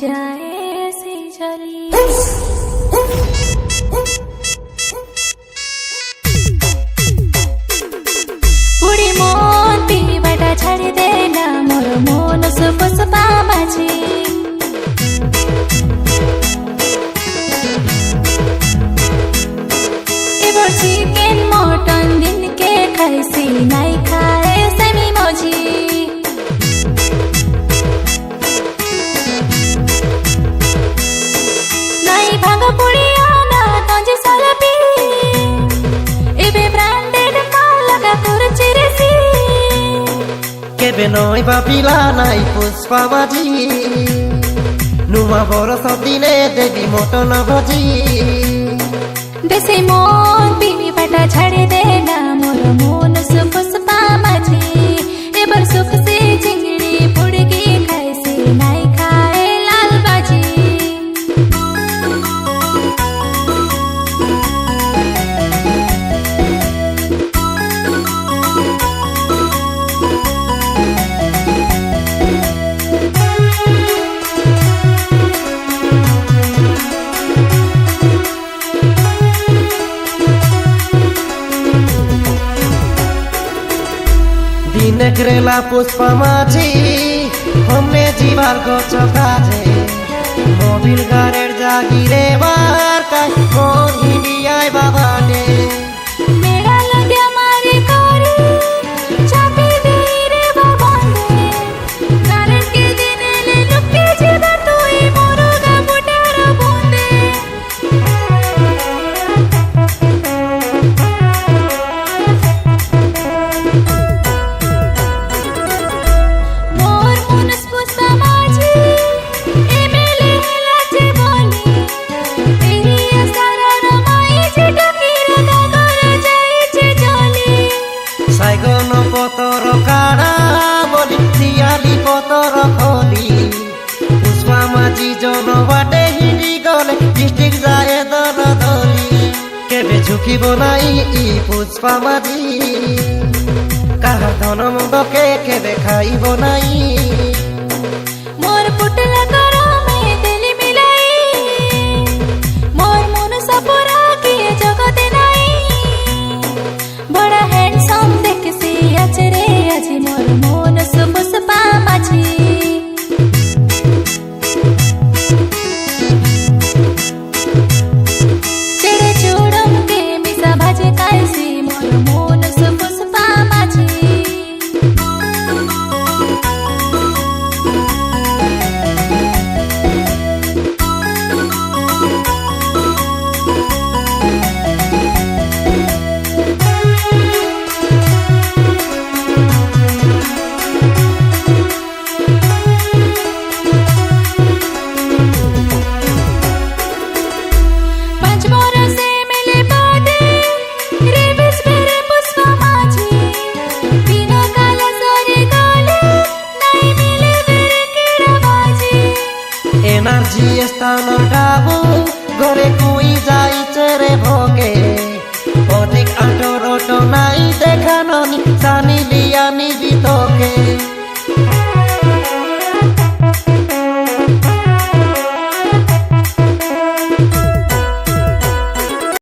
जाए ऐसी जली पुड़ी मन पीवाटा छाड़ी देला मोर मन सुपसुपा माझी एबर चिकेन मटन दिन के खाइसी नाई खाए सेमी मजी भागा पुड़िया ना तंजे सलपी एबे ब्रांडेड मालगा कुरची रेसी केबे नय बापिला नाई पुष्पा माझी नुमा बड़ सब दिने देवी मटन भाजी देसी मन पीवी बाटा छाड़ी देला मोर मन सुपसुपा माझी एबर सुख से चिंगड़ी पुड़गी खाइसी नाई खाए लाल बाजी दिने करेला पुष्पा माझी हमने जीवार को चौकाजे मोबिल गारेर जागिरे बार का मोर हिंडियाय बाबा ने मेरा लगे मारे कोरी चापी दे रे बाबा ने गारेर के दिने ले लुके जीवा तोई मोरोगा बुटारा बोंदे साइगन पतर काड़ा बलि सियाली पतर खली पुष्पा माझी जन बाटे हिंडी गले डिस्ट्रिक्ट जाए दर धली केबे झुकी बनाई इ पुष्पा माझी कहा धन मुंडके केबे खाई बनाई मोर पुटला करो में दिली मिलाई मोर मन सपुरा के जगते नहीं बड़ा हैंडसम देख से अचरे अजी मोर मन सुपसुपा माझी चेड़े चूड़म के मिसा भाजे कायसी मोर मन सुपसुपा माझी एनर्जी स्थान डाबो घरे कोई जाई चरे भोगे